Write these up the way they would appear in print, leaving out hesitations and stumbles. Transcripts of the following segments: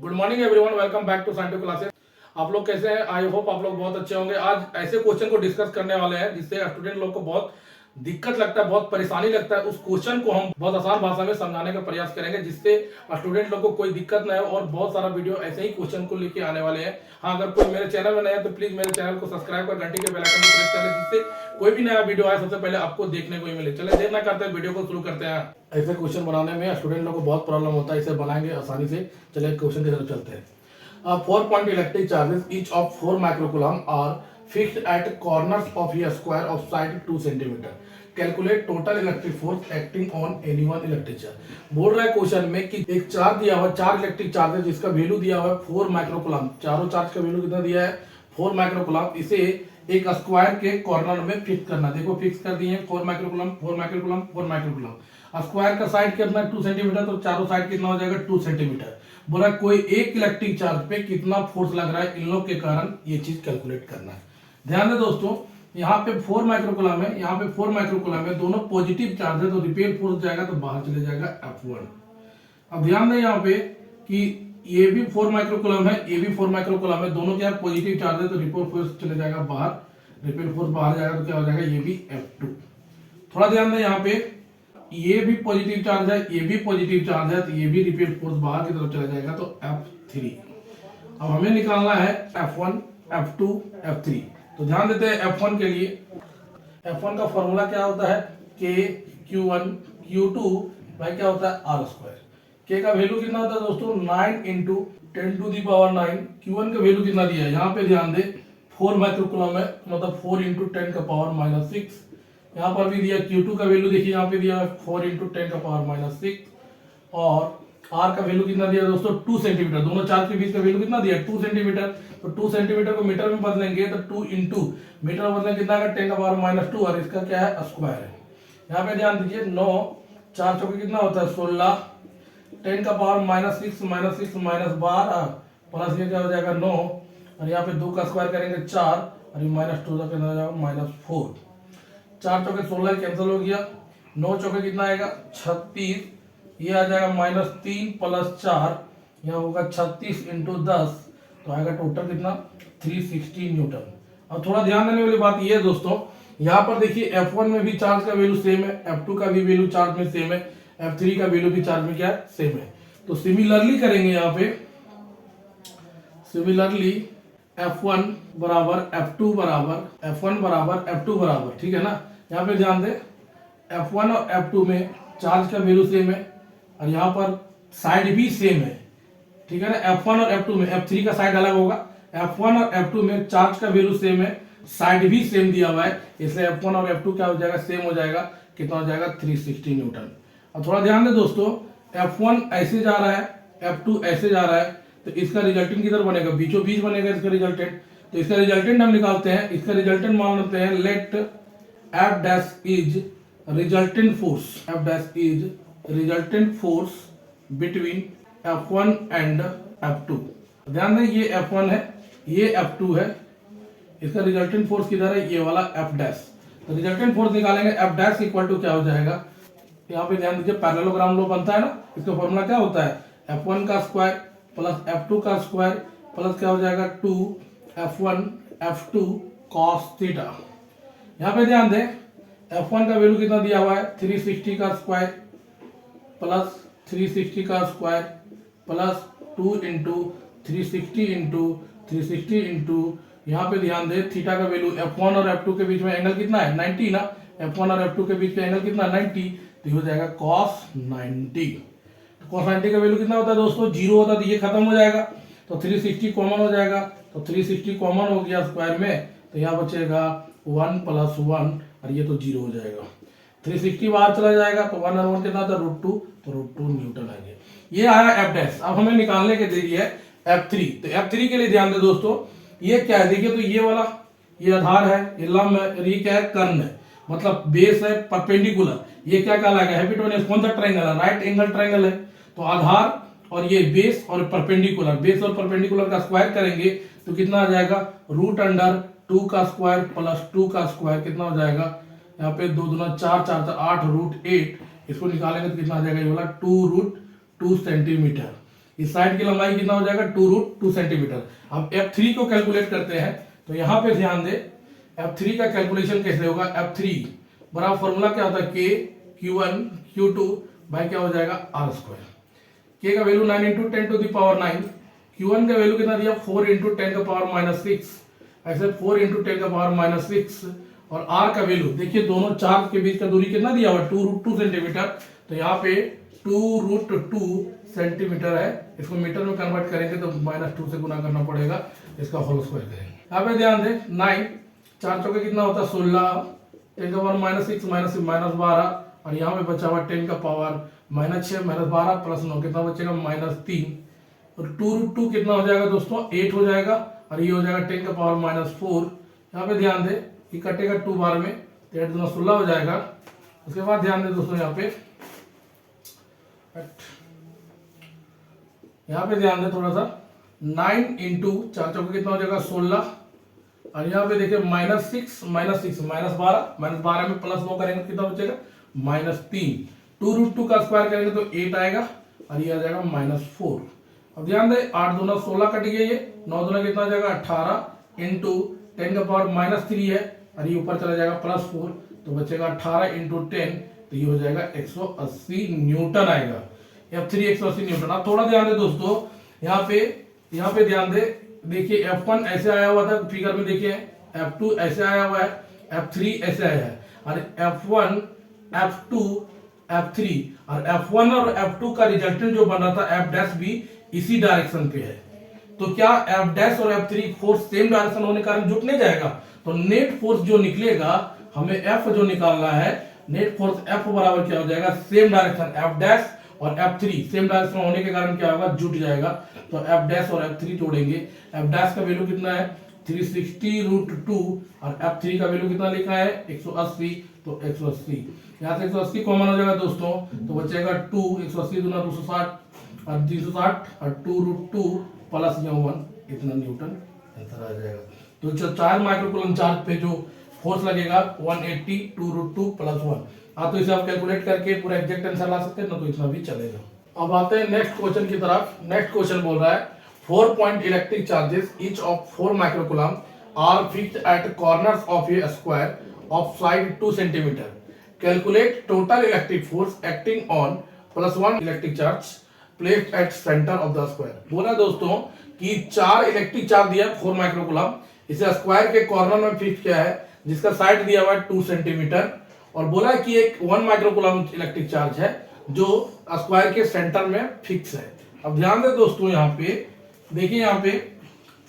Good morning everyone, welcome back to scientific classes. आप लोग कैसे हैं? आई होप आप लोग बहुत अच्छे होंगे। आज ऐसे क्वेश्चन को डिस्कस करने वाले हैं जिससे स्टूडेंट लोग को बहुत दिक्कत लगता है, बहुत परेशानी लगता है। उस क्वेश्चन को हम बहुत आसान भाषा में समझाने का प्रयास करेंगे जिससे स्टूडेंट लोग को कोई दिक्कत ना हो। और बहुत सारा वीडियो ऐसे ही क्वेश्चन को लेके आने वाले हैं। हाँ, अगर कोई मेरे चैनल में नया है तो प्लीज मेरे चैनल को सब्सक्राइब कर घंटी के बेल आइकन को प्रेस कर ले, जिससे कोई भी नया वीडियो आए सबसे पहले आपको देखने को ही मिले। चले देर ना करते हैं, वीडियो को शुरू करते हैं। ऐसे क्वेश्चन बनाने में स्टूडेंट लोग को बहुत प्रॉब्लम होता है, इसे बनाएंगे आसानी से। चलिए क्वेश्चन की तरफ चलते हैं। 4-point electric charges, each of 4 microcoulomb, are fixed at corners of a square of side 2 cm. Calculate total electric force acting on any one electric charge. बोल रहा है क्वेश्चन में कि एक चार्ज दिया हुआ, 4 इलेक्ट्रिक चार्ज है जिसका वैल्यू दिया हुआ है 4 माइक्रोकुलम। चारों चार्ज का वैल्यू कितना दिया है? 4 माइक्रोकुलम। इसे एक स्क्वायर के कॉर्नर में फिक्स करना। देखो फिक्स कर दिए 4 माइक्रोकुलम, 4 माइक्रोकुलम, 4 माइक्रोकुलम। स्क्वायर का साइड कितना 2 सेंटीमीटर, तो चारों साइड कितना हो जाएगा 2 सेंटीमीटर। बोला कोई एक इलेक्ट्रिक चार्ज पे कितना फोर्स लग रहा है इन लोग के कारण, ये चीज कैलकुलेट करना है। ध्यान दे दोस्तों, यहाँ पे 4 माइक्रोकुलम है, यहाँ पे 4 माइक्रोकुलम है, दोनों पॉजिटिव चार्ज है तो रिपेल फोर्स जाएगा तो बाहर चले जाएगा F1। अब ध्यान दें यहाँ पे कि ये भी 4 माइक्रोकुलम है, ये भी 4 माइक्रोकुलम है, दोनों क्या पॉजिटिव चार्ज है तो रिपेल फोर्स चले जाएगा बाहर, रिपेल फोर्स बाहर जाएगा तो क्या हो जाएगा, ये भी F2। थोड़ा ध्यान दें यहाँ पे, ये भी पॉजिटिव चार्ज है, ये भी पॉजिटिव चार्ज है तो ये भी रिपेल फोर्स बाहर की तरफ चला जाएगा तो F3। अब हमें निकालना है F1, F2, F3। तो ध्यान देते हैं F1 के लिए। F1 का फॉर्मूला क्या होता है? K Q1 Q2 भाई क्या होता है R स्क्वायर। K का वैल्यू कितना होता है दोस्तों? 9 into 10 to the power 9। Q1 का वैल्यू कितना दिया है? यहाँ पे ध्यान दे 4 माइक्रोकुलम है, मतलब 4 इंटू 10 का पावर माइनस 6। यहाँ पर भी दिया Q2 का वैल्यू, देखिए यहाँ पे दिया 4 इंटू 10 का पावर माइनस 6। और R का वैल्यू कितना दिया दोस्तों? 2 सेंटीमीटर। दोनों चार्ज के बीच का वैल्यू कितना दिया? 2 सेंटीमीटर। तो 2 सेंटीमीटर को मीटर में बदलेंगे तो 2 इंटू मीटर बदलेंगे कितना का 10 का पावर माइनस 2, और इसका क्या है? स्क्वायर है। यहाँ पे ध्यान दीजिए 9 4 चौके कितना होता है? 16। 10 का पावर माइनस 6 माइनस 12 प्लस ये क्या हो जाएगा 9, और यहाँ पे 2 का स्क्वायर करेंगे 4, और ये माइनस 2 का कितना हो जाएगा? माइनस 4। 4 चौके 16 कैंसिल हो गया। 9 चौके कितना आएगा? 36। ये आ जाएगा माइनस 3 प्लस 4, यहाँ होगा 36 इंटू 10, तो आएगा टोटल कितना? 360 न्यूटन। अब थोड़ा ध्यान देने वाली बात ये है दोस्तों, यहाँ पर देखिए F1 में भी चार्ज का वैल्यू सेम है, F2 का भी वैल्यू चार्ज में सेम है, F3 का वैल्यू भी चार्ज में क्या है? सेम है। तो सिमिलरली करेंगे यहाँ पे, सिमिलरली F1 बराबर F2 बराबर, F1 बराबर F2 बराबर, ठीक है ना। यहाँ पे ध्यान दे F1 और F2 में चार्ज का वैल्यू सेम है, और यहाँ पर साइड भी सेम है, ठीक है ना। F1 और F2 में F3 का साइड अलग होगा, F1 और F2 में चार्ज का वैल्यू सेम है, साइड भी सेम दिया हुआ है, इसलिए F1 और F2 क्या हो जाएगा? सेम हो जाएगा। कितना हो जाएगा? 360 न्यूटन। अब थोड़ा ध्यान दे दोस्तों, F1 ऐसे जा रहा है, F2 ऐसे जा रहा है, तो इसका रिजल्टेंट किधर बनेगा? बीचों बीच बनेगा इसका रिजल्टेंट। तो इसका रिजल्टेंट हम निकालते हैं, इसका रिजल्टेंट मान लेते हैं, late F dash is resultant force, F dash is resultant force between F1 and F2। ध्यान दें ये F1 है, ये F2 है, इसका रिजल्टेंट फोर्स किधर है? ये वाला F dash। तो रिजल्टेंट फोर्स निकालेंगे, F dash इक्वल टू क्या हो जाएगा? यहाँ पे ध्यान दीजिए पैरेललोग्राम लॉ बनता है ना, इसका फॉर्मूला क्या होता है? F1 का स्क्वायर प्लस F2 का स्क्वायर प्लस क्या हो जाएगा? 2F1 F2 cos theta. यहाँ पे ध्यान दें F1 का वैल्यू कितना दिया हुआ है? 360 का स्क्वायर प्लस 360 का square plus 2 into 360 into 360 into, यहाँ पे ध्यान दें थीटा का वैल्यू, F1 और F2 के बीच में एंगल कितना है? 90 ना। F1 और F2 के बीच का एंगल कितना? 90, तो ये हो जाएगा cos 90। तो cos 90 का वैल्यू कितना होता है दोस्तों? 0 होता है, तो ये खत्म हो जाएगा, तो 360 कॉमन हो जाएगा, तो 360 कॉमन हो गया स्क्वायर में, तो यहाँ बचेगा 1 प्लस 1, और ये तो 0 हो जाएगा। 360 बाहर चला जाएगा तो 1 और 1 कितना था? √2, तो √2 न्यूटन आएंगे। ये आया F डैश। अब हमें निकालने के लिए F3। तो F3 के लिए ध्यान दे दोस्तों, ये क्या है? देखिए तो ये वाला, ये आधार है, ये लंब है, और ये क्या है? कर्ण है, मतलब बेस है परपेंडिकुलर। ये क्या कहलाएगा? हाइपोटेन्यूज। कौन सा ट्रायंगल है? राइट एंगल ट्रायंगल है। तो आधार और ये बेस और परपेंडिकुलर, बेस और परपेंडिकुलर का स्क्वायर करेंगे तो कितना आ जाएगा? √2 का स्क्वायर प्लस 2 का स्क्वायर कितना हो जाएगा? यहाँ पे 2 दूना 4, 4 से 8 √8, इसको निकालेंगे तो कितना आ जाएगा? ये वाला 2 √2 सेंटीमीटर। इस साइड की लंबाई कितना हो जाएगा 2√2 सेंटीमीटर। अब F3 को कैलकुलेट करते हैं, तो यहाँ पे ध्यान दे F3 का कैलकुलेशन कैसे होगा। F3 बराबर फॉर्मूला क्या होता है, K Q1 Q2 बाई क्या हो जाएगा R स्क्वायर। K का value 9 into 10 to the power 9, Q1 का वैल्यू कितना दिया 4 इंटू 10 का पावर माइनस 6, ऐसे 4 इंटू 10 का पावर माइनस 6, और R का वैल्यू देखिए दोनों चार्ज के बीच का दूरी कितना दिया हुआ 2√2 सेंटीमीटर, तो यहाँ पे 2√2 सेंटीमीटर है, इसको मीटर में कन्वर्ट करेंगे तो -2 से गुना करना पड़ेगा, इसका होल स्क्वायर करेंगे। यहाँ पे ध्यान दे 9 4 चौके कितना होता है 16, 10 का पावर -6 -12, और यहाँ पे बचा हुआ 10 का पावर -6 -12 प्लस 9 कितना बचेगा -3, और 2√2 कितना हो जाएगा दोस्तों 8 हो जाएगा, और ये हो जाएगा 10 का पावर -4। यहाँ पे ध्यान दे ये कटेगा 2 बार में, तो 8 दूना 16 हो जाएगा। उसके बाद ध्यान दे दोस्तों यहाँ पे ध्यान दे थोड़ा सा 9 इंटू 4 चौके कितना हो जाएगा 16, और यहाँ पे देखिए -6 -12 में प्लस 9 करेंगे कितना बचेगा -3, 2√2 का स्क्वायर करेंगे तो 8 आएगा, और ये आ जाएगा -4। अब ध्यान दे 8 दूना 16 कट गया, ये 9 दूना कितना आ जाएगा 18 इंटू 10 का पावर -3 है, और ये ऊपर चला जाएगा +4, तो बचेगा 18 इंटू 10, तो ये हो जाएगा 180 न्यूटन आएगा। F3 180 Newton. अब थोड़ा ध्यान दे दोस्तों यहाँ पे ध्यान दे, देखिए F1 ऐसे आया हुआ था फिगर में, देखिए F2 ऐसे आया हुआ है, F3 ऐसे आया है, और F1 F2 F3, और F1 और F2 का रिजल्टेंट जो बन रहा था F' भी इसी डायरेक्शन पे है। तो क्या F' और F3 फोर्स सेम डायरेक्शन होने के कारण जुट नहीं जाएगा, तो नेट फोर्स जो निकलेगा हमें F जो निकालना है, नेट फोर्स F बराबर क्या हो जाएगा सेम डायरेक्शन F' और F3 सेम डायरेक्शन होने के कारण क्या होगा जुट जाएगा, तो F' और F3 जोड़ेंगे। F' का वैल्यू कितना है 360√2, और F3 का वैल्यू कितना लिखा है 180, तो 180 यहाँ से 180 कॉमन हो जाएगा दोस्तों, तो बचेगा 2, 180 दूना 260 और 360 और 2√2 प्लस 1 इतना न्यूटन आंसर आ जाएगा। तो जो 4 माइक्रोकूलम चार्ज पे जो फोर्स लगेगा 180 2√2 प्लस 1, तो इसे आप कैलकुलेट करके पूरा एग्जैक्ट आंसर ला सकते हैं ना, तो इतना भी चलेगा। अब आते हैं नेक्स्ट क्वेश्चन की तरफ। नेक्स्ट क्वेश्चन बोल रहा है 4 point electric charges each of 4 microcoulomb are fixed at corners of a square of side 2 centimetre. Calculate total electric force acting on +1 electric charge placed at centre of the square. बोला दोस्तों कि 4 electric charge दिया 4 microcoulomb, इसे square के corner में fix किया है, जिसका साइड दिया हुआ है 2 सेंटीमीटर, और बोला कि एक 1 माइक्रोकूलम इलेक्ट्रिक चार्ज है जो स्क्वायर के सेंटर में फिक्स है। अब ध्यान दे दोस्तों यहाँ पे देखिए, यहाँ पे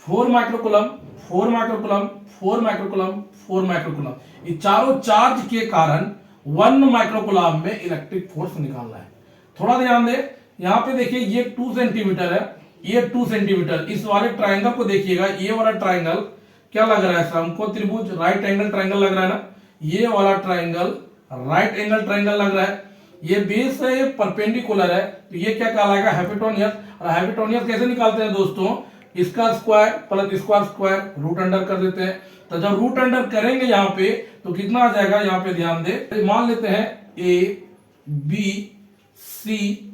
4 माइक्रोकूलम 4 माइक्रोकूलम 4 माइक्रोकूलम 4 माइक्रोकूलम, ये चारों चार्ज के कारण 1 माइक्रोकूलम में इलेक्ट्रिक फोर्स निकालना है। थोड़ा ध्यान दे यहाँ पे देखिए ये 2 सेंटीमीटर है, ये 2 सेंटीमीटर, इस वाले ट्राइंगल को देखिएगा, ये वाला ट्राइंगल क्या लग रहा है हमको, त्रिभुज राइट एंगल ट्राइंगल लग रहा है ना, ये वाला ट्राइंगल राइट एंगल ट्राइंगल लग रहा है, ये बेस है, ये परपेंडिकुलर है, तो ये क्या कहलाएगा हाइपोटेन्यूस। और हाइपोटेन्यूस कैसे निकालते हैं दोस्तों, इसका स्क्वायर प्लस इसका स्क्वायर रूट अंडर कर देते हैं, तो जब रूट अंडर करेंगे यहाँ पे तो कितना आ जाएगा, यहाँ पे ध्यान दे मान लेते हैं ए बी सी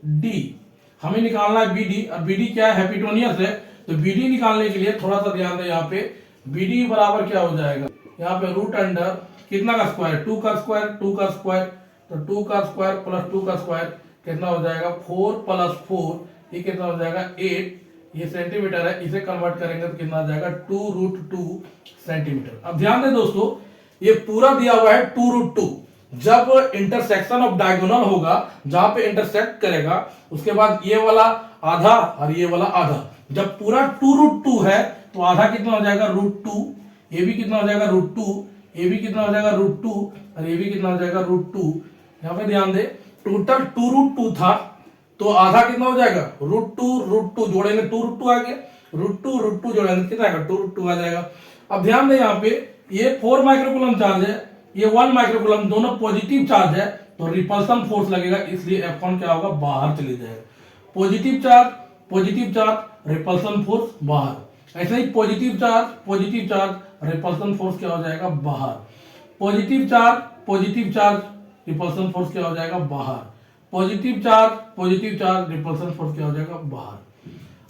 डी, हमें निकालना है बीडी, और बीडी क्या है हाइपोटेन्यूस है, तो बीडी निकालने के लिए थोड़ा सा ध्यान दे, यहाँ पे बीडी बराबर क्या हो जाएगा, यहाँ पे रूट अंडर कितना का स्क्वायर 2 का स्क्वायर 2 का स्क्वायर, तो 2 का स्क्वायर प्लस 2 का स्क्वायर कितना हो जाएगा 4 प्लस 4, ये कितना हो जाएगा 8, ये सेंटीमीटर है, इसे कन्वर्ट करेंगे तो कितना आ जाएगा 2√2 सेंटीमीटर। अब ध्यान दें दोस्तों ये पूरा दिया हुआ है 2√2, जब इंटरसेक्शन ऑफ डायगोनल होगा जहां पे इंटरसेक्ट करेगा उसके बाद ये वाला आधा और ये वाला आधा, जब पूरा 2√2 है तो आधा कितना हो जाएगा √2, ये भी कितना हो जाएगा √2, ये भी कितना हो जाएगा √2, और ये भी कितना हो जाएगा √2। यहाँ पे ध्यान दे टोटल 2√2 था, तो आधा कितना हो जाएगा √2 जोड़ेंगे 2√2 आ गया, √2 जोड़ेंगे कितना आएगा 2√2 आ जाएगा। अब ध्यान दे यहाँ पे ये 4 माइक्रोकूलम चार्ज है, ये 1 माइक्रोकूलम, दोनों पॉजिटिव चार्ज है, तो रिपल्सन फोर्स लगेगा, इसलिए F1 क्या होगा बाहर चले जाएगा। पॉजिटिव चार्ज रिपल्सन फोर्स बाहर, ऐसे ही पॉजिटिव चार्ज रिपल्सन फोर्स क्या हो जाएगा बाहर, पॉजिटिव चार्ज रिपल्सन फोर्स क्या हो जाएगा बाहर, पॉजिटिव चार्ज रिपल्सन फोर्स क्या हो जाएगा, बाहर।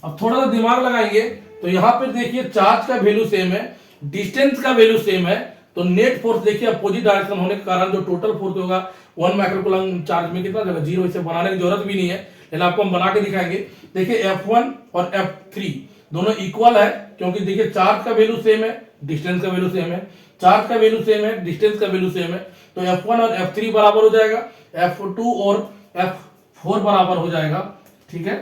अब थोड़ा सा दिमाग लगाएंगे तो यहाँ पे देखिए चार्ज का वैल्यू सेम है, डिस्टेंस का वैल्यू सेम है, तो नेट फोर्स देखिए अपोजिट डायरेक्शन होने के कारण जो टोटल फोर्स होगा 1 माइक्रोकूलम चार्ज में कितना जाएगा, 0। इसे बनाने की जरूरत भी नहीं है, लेकिन आपको हम बना के दिखाएंगे। देखिए F1 और F3 दोनों इक्वल है, क्योंकि देखिए चार्ज का वैल्यू सेम है, डिस्टेंस का वैल्यू सेम है, चार्ज का वैल्यू सेम है, डिस्टेंस का वैल्यू सेम है, तो F1 और F3 बराबर हो जाएगा, F2 और F4 बराबर हो जाएगा। ठीक है,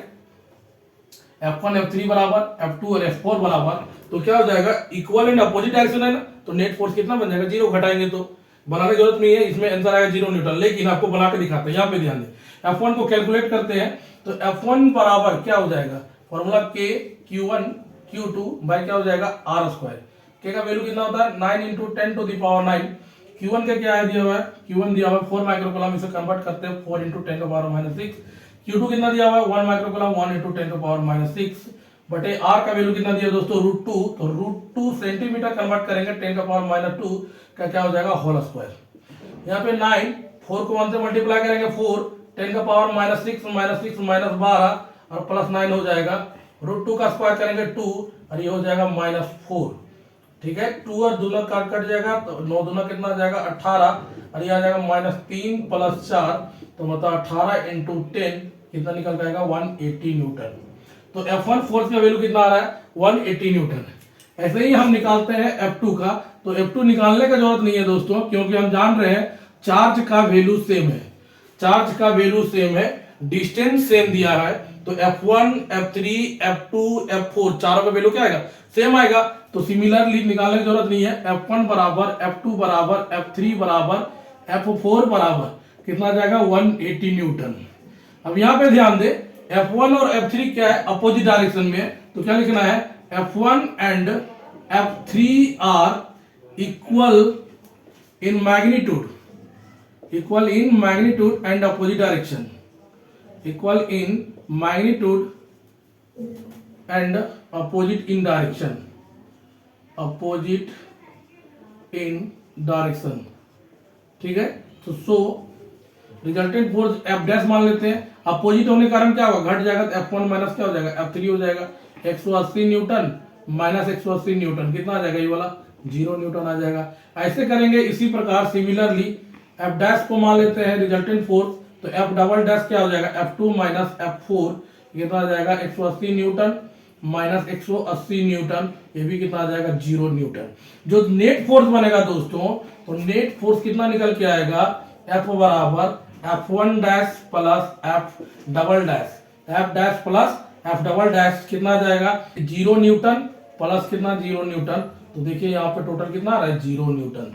F1 F3 बराबर, F2 और F4 बराबर, तो क्या हो जाएगा, इक्वल एंड अपोजिट डायरेक्शन है ना, तो नेट फोर्स कितना बन जाएगा, 0। घटाएंगे तो बनाने की जरूरत नहीं है, इसमें आंसर आएगा 0 न्यूटन। लेकिन आपको बना के दिखाते हैं, यहाँ पे ध्यान दें। F1 को कैलकुलेट करते हैं तो F1 बराबर क्या हो जाएगा, formula K Q1 Q2 bye क्या हो जाएगा, R स्क्वायर। K का वैल्यू कितना होता है, 9 into 10 to the power 9। Q1 का क्या है दिया हुआ है, Q1 दिया हुआ है 4 माइक्रोकूलम, इसे कन्वर्ट करते हैं 4 इंटू 10 टू पावर -6। Q2 कितना दिया हुआ है, 1 माइक्रोकूलम, 1 इंटू 10 टू पावर -6 बटे R का वैल्यू कितना दिया दोस्तों, √2, तो √2 सेंटीमीटर कन्वर्ट करेंगे 10 का पावर -2 का क्या हो जाएगा, होल स्क्वायर। यहाँ पे 9, 4 को 1 से मल्टीप्लाई करेंगे 4, 10 का पावर -6 -12 और प्लस 9 हो जाएगा, √2 का स्क्वायर करेंगे 2 और ये हो जाएगा -4। ठीक है, 2 और दूना कट जाएगा, तो 9 दूना कितना आ जाएगा, 18 और ये आ जाएगा -3 + 4, तो मतलब 18 इंटू 10 कितना निकल जाएगा, 180 न्यूटन। तो F1 फोर्स का वैल्यू कितना आ रहा है, 180 न्यूटन। ऐसे ही हम निकालते हैं F2 का, तो F2 निकालने का जरूरत नहीं है दोस्तों, क्योंकि हम जान रहे हैं चार्ज का वैल्यू सेम है, चार्ज का वैल्यू सेम है, डिस्टेंस सेम दिया है, तो F1 F3 F2 F4 चारों का वैल्यू क्या आएगा, सेम आएगा। तो सिमिलरली निकालने की जरूरत नहीं है, F1 बराबर, F2 बराबर, F3 बराबर, F4 बराबर कितना आ जाएगा, 180 न्यूटन। अब यहां पे ध्यान दे, F1 और F3 क्या है, अपोजिट डायरेक्शन में, तो क्या लिखना है, F1 and F3 are equal in magnitude, equal in magnitude and opposite direction, equal in magnitude and opposite in direction, opposite in direction. ठीक है, तो so resultant force F dash मान लेते हैं, अपोजिट होने के कारण क्या होगा, घट जाएगा, तो F1 माइनस क्या हो जाएगा, F3 हो जाएगा, 180 न्यूटन माइनस 180 न्यूटन कितना आ जाएगा, ये वाला 0 न्यूटन आ जाएगा। ऐसे करेंगे, इसी प्रकार सिमिलरली F डैश को मान लेते हैं रिजल्टेंट फोर्स, तो F डबल डैश क्या हो जाएगा, F2 माइनस F4 कितना आ जाएगा, 180 न्यूटन माइनस 180 न्यूटन, ये भी कितना आ जाएगा, 0 न्यूटन। जो नेट फोर्स बनेगा दोस्तों, तो नेट फोर्स कितना निकल के आएगा, F बराबर F1 dash plus F double dash, F dash plus F double dash कितना आ जाएगा, 0 न्यूटन प्लस कितना, 0 न्यूटन। तो देखिए यहाँ पे टोटल कितना आ रहा है, 0 न्यूटन।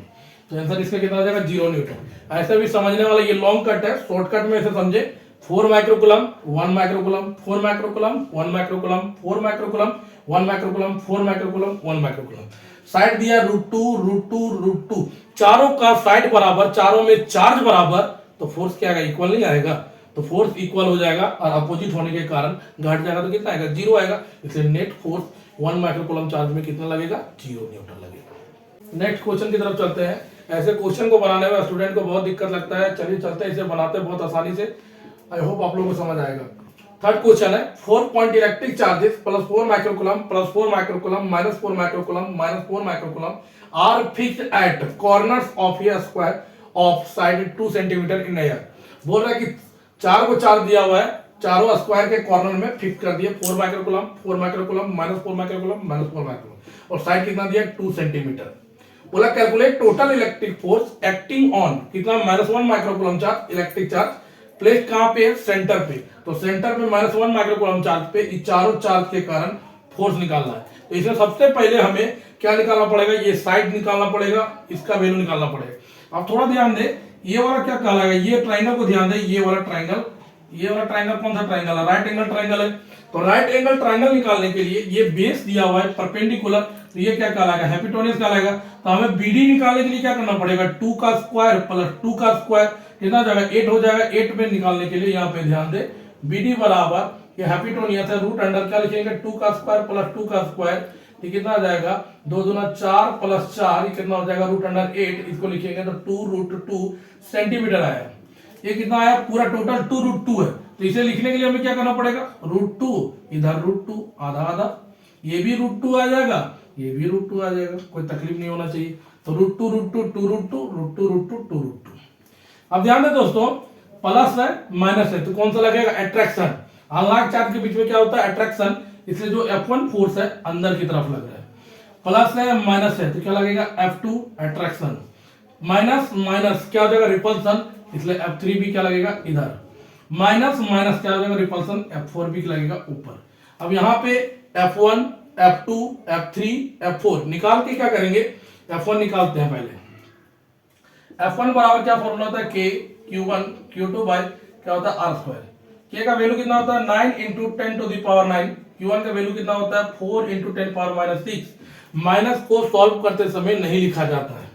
तो आंसर इसका कितना आ जाएगा, 0 न्यूटन। ऐसे भी समझने वाला ये लॉन्ग कट है, शॉर्टकट में इसे समझे, 4 microcoulomb 1 microcoulomb 4 microcoulomb 1 microcoulomb 4 microcoulomb 1 microcoulomb 4 microcoulomb 1 microcoulomb. Side दिया √2 चारों का साइड बराबर, चारों में चार्ज बराबर, तो फोर्स क्या आएगा, इक्वल नहीं आएगा, तो फोर्स इक्वल हो जाएगा और अपोजिट होने के कारण घट जाएगा, तो कितना आएगा, 0 आएगा। इसलिए नेट फोर्स 1 माइक्रोकूलम चार्ज में कितना लगेगा, 0 न्यूटन लगेगा। नेक्स्ट क्वेश्चन की तरफ चलते हैं। ऐसे क्वेश्चन को बनाने में स्टूडेंट को बहुत दिक्कत लगता है, चलिए चलते हैं, इसे बनाते हैं बहुत आसानी से, आई होप आप लोगों को समझ आएगा। थर्ड क्वेश्चन है, 4 point electric charges plus 4 microcoulomb plus 4 microcoulomb minus 4 microcoulomb minus 4 microcoulomb are fixed at corners of a square of side 2 centimetre in air. बोल रहा है कि 4 को चार्ज दिया हुआ है, चारों स्क्वायर के कॉर्नर में फिक्स कर दिया, 4 microcoulomb minus 4 microcoulomb minus 4 microcoulomb, और साइड कितना दिया, 2 सेंटीमीटर। बोला calculate total electric force acting on कितना, -1 microcoulomb charge electric charge place कहां पे, सेंटर पे, तो सेंटर पे -1 माइक्रोकूलम चार्ज पे इस चारों चार्ज के कारण फोर्स निकालना है। तो इसमें सबसे पहले हमें क्या निकालना पड़ेगा, ये साइड निकालना पड़ेगा, इसका वैल्यू निकालना पड़ेगा। अब थोड़ा ध्यान दे, ये वाला क्या कहलाएगा, ये ट्राइंगल को ध्यान दे, ये वाला ट्राइंगल, ये वाला ट्राइंगल कौन सा ट्राइंगल है, राइट एंगल ट्राइंगल है। तो राइट एंगल ट्राइंगल निकालने के लिए ये बेस दिया हुआ है परपेंडिकुलर, तो ये क्या कहलाएगा, हाइपोटेन्यूज कहलाएगा। तो हमें बीडी निकालने के लिए क्या करना पड़ेगा, 2 का स्क्वायर प्लस 2 का स्क्वायर कितना जाएगा, 8 हो जाएगा। 8 में निकालने के लिए यहाँ पे ध्यान दे, बीडी बराबर ये हाइपोटेन्यूज है, रूट अंडर क्या लिखेंगे, 2 का स्क्वायर प्लस 2 का स्क्वायर, ये कितना आ जाएगा, 2 दूना 4 प्लस 4, ये कितना हो जाएगा, रूट अंडर 8, इसको लिखेंगे तो 2 √2 सेंटीमीटर आया। ये कितना आया, पूरा टोटल 2√2 है। तो इसे लिखने के लिए हमें क्या करना पड़ेगा, √2, इधर √2 आधा आधा, ये भी √2 आ जाएगा, ये भी √2 आ जाएगा, कोई तकलीफ नहीं होना चाहिए। तो √2 √2 2√2 √2 √2 2√2। अब ध्यान दें दोस्तों, प्लस है माइनस है तो कौन सा लगेगा, अट्रैक्शन। अनलॉक चार्ज के बीच में क्या होता है, अट्रैक्शन, इसलिए जो F1 फोर्स है अंदर की तरफ लग रहा है। प्लस है माइनस है तो क्या लगेगा, F2 अट्रैक्शन, माइनस माइनस क्या हो जाएगा, रिपल्सन, इसलिए F3 भी क्या लगेगा, इधर, माइनस माइनस क्या हो जाएगा, रिपल्सन, F4 भी लगेगा ऊपर। अब यहाँ पे F1 F2 F3 F4 निकाल के क्या करेंगे, F1 निकालते हैं पहले। F1 बराबर क्या फॉर्मूला होता है, K Q1 Q2 बाय क्या होता है, R स्क्वायर। K का वैल्यू कितना होता है, 9 into 10 to the power 9। Q1 का वैल्यू कितना होता है, 4 इंटू 10 पावर माइनस 6। माइनस को सॉल्व करते समय नहीं लिखा जाता है,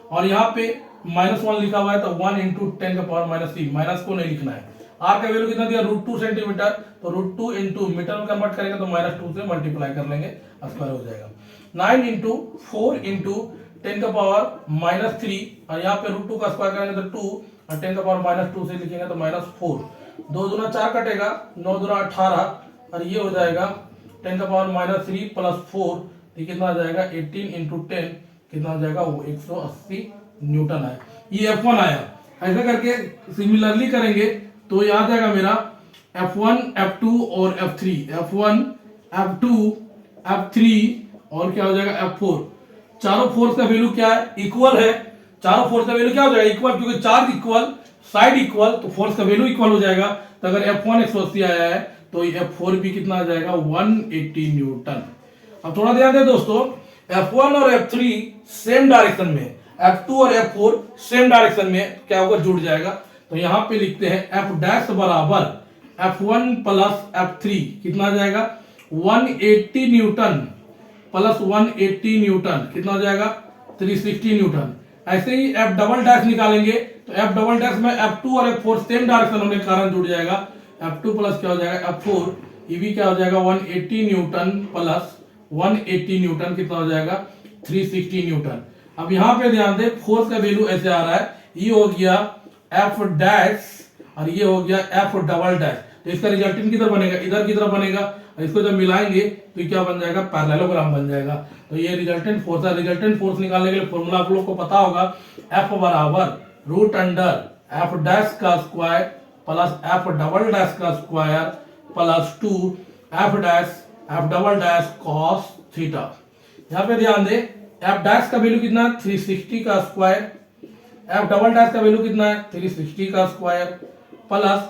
और यहाँ पे -1 लिखा हुआ है तो 1 इंटू 10 का पावर माइनस 3, माइनस को नहीं लिखना है। R का वैल्यू कितना दिया, √2 सेंटीमीटर, तो √2 इंटू मीटर में कन्वर्ट करेंगे तो -2 से मल्टीप्लाई कर लेंगे, स्क्वायर हो जाएगा। 9 इंटू 4 इंटू 10 का पावर माइनस 3, और यहाँ पे √2 का स्क्वायर करेंगे तो 2, और 10 का पावर -2 से लिखेंगे तो -4। 2 दूना 4 कटेगा, 9 दूना 18, और ये हो जाएगा 10 का पावर -3 प्लस 4, ये कितना आ जाएगा, 18 इंटू 10 कितना आ जाएगा, वो 180 न्यूटन है। ये F1 आया। ऐसा करके सिमिलरली करेंगे तो ये आ जाएगा मेरा F1 F2 और F3, F1 F2 F3 और क्या हो जाएगा, F4। चारों फोर्स का वैल्यू क्या है, इक्वल है। चारों फोर्स का वैल्यू क्या हो जाएगा, इक्वल, क्योंकि चार्ज इक्वल, साइड इक्वल, तो फोर्स का वैल्यू इक्वल हो जाएगा। तो अगर F1 180 आया है तो F4 भी कितना आ जाएगा, 180 न्यूटन। अब थोड़ा ध्यान दें दोस्तों, F1 और F3 सेम डायरेक्शन में, F2 और F4 सेम डायरेक्शन में क्या होगा, जुड़ जाएगा। तो यहां पे लिखते हैं F डैश बराबर F1 प्लस F3 कितना आ जाएगा, 180 न्यूटन प्लस 180 न्यूटन कितना हो जाएगा, 360 न्यूटन। ऐसे ही F डबल डैश निकालेंगे तो F डबल डैश में F2 और F4 सेम डायरेक्शन होने के कारण जुड़ जाएगा। F2 प्लस क्या हो जाएगा, F4, ये भी क्या हो जाएगा, 180 न्यूटन प्लस 180 न्यूटन कितना हो जाएगा, 360 न्यूटन। अब यहाँ पे ध्यान दें, फोर्स का वैल्यू ऐसे आ रहा है, ये हो गया F डैश और ये हो गया F डबल डैश, तो इसका रिजल्टेंट किधर बनेगा, इधर की तरफ बनेगा, और इसको जब मिलाएंगे तो क्या बन जाएगा, पैरेललोग्राम बन जाएगा। तो ये रिजल्टेंट फोर्स है। रिजल्टेंट फोर्स निकालने के लिए फॉर्मूला आप लोग को पता होगा, F बराबर रूट अंडर F डैश का square plus F double dash का square plus 2 F dash F double dash cos theta. यहाँ पे ध्यान दें, F डैश का वैल्यू कितना है, 360 का स्क्वायर, F डबल डैश का वैल्यू कितना है, 360 का स्क्वायर प्लस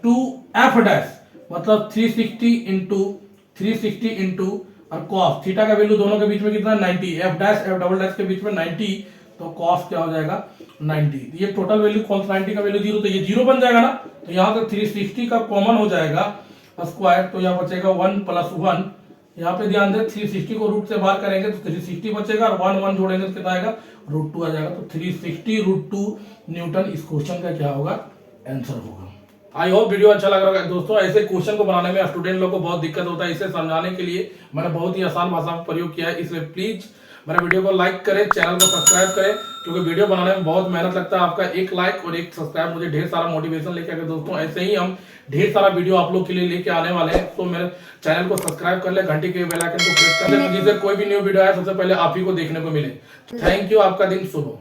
2 F डैश मतलब 360 इंटू और कॉस थीटा का वैल्यू दोनों के बीच में कितना, 90। F dash F double dash के बीच में 90, तो कॉस क्या हो जाएगा, 90। ये टोटल वैल्यू कॉस 90 का वैल्यू 0, तो ये 0 बन जाएगा ना। तो यहाँ से 360 का कॉमन हो जाएगा स्क्वायर, तो यहाँ बचेगा 1 प्लस 1। यहाँ पे ध्यान दें, 360 को रूट से बाहर करेंगे तो 360 बचेगा, और 1 1 जोड़ेंगे तो कितना आएगा, √2 आ जाएगा। तो 360 √2 न्यूटन इस क्वेश्चन का क्या होगा, आंसर होगा। आई होप वीडियो अच्छा लग रहा है दोस्तों। ऐसे क्वेश्चन को बनाने में स्टूडेंट लोग को बहुत दिक्कत होता है, इसे समझाने के लिए मैंने बहुत ही आसान भाषा में प्रयोग किया है। इसलिए प्लीज मेरे वीडियो को लाइक करें, चैनल को सब्सक्राइब करें, क्योंकि वीडियो बनाने में बहुत मेहनत लगता है। आपका एक लाइक और एक सब्सक्राइब मुझे ढेर सारा मोटिवेशन लेके आगे दोस्तों। ऐसे ही हम ढेर सारा वीडियो आप लोग के लिए लेके आने वाले हैं, तो मेरे चैनल को सब्सक्राइब कर ले, घंटी के बेल आइकन को प्रेस कर ले, जिससे कोई भी न्यू वीडियो आए सबसे पहले आप ही को देखने को मिले। थैंक यू, आपका दिन शुभ हो।